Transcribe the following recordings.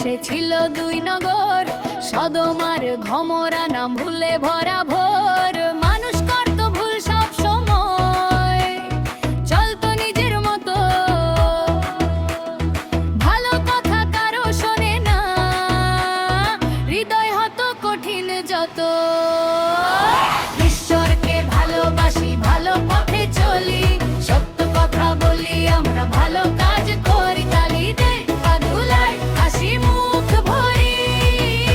দেশে ছিল দুই নগর, সদম আর গমরা, নাম ভুলে ভরা ভোর। মানুষ করত ভুল সব সময়, চলতো নিজের মতো, ভালো কথা কারো শোনে না, হৃদয় হতো কঠিন যত। ঈশ্বরকে ভালোবাসি, ভালো পথে চলি, সত্য কথা বলি, আমরা ভালো কাজ করি, তালি দেই পা ধুলাই, হাসি মুখ ভরি।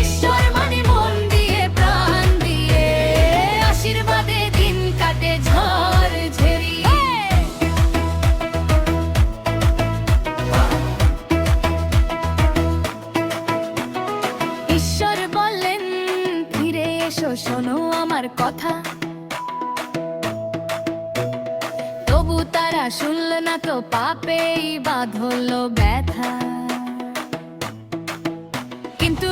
ঈশ্বর মানে মন দিয়ে প্রাণ দিয়ে, আশীর্বাদে দিন কাটে ঝড় ঝেরি। ঈশ্বর বললেন ফিরে এসো, শোনো আমার কথা, তবু তারা শুনল না তো, পাপেই বাঁধল ব্যথা। কিন্তু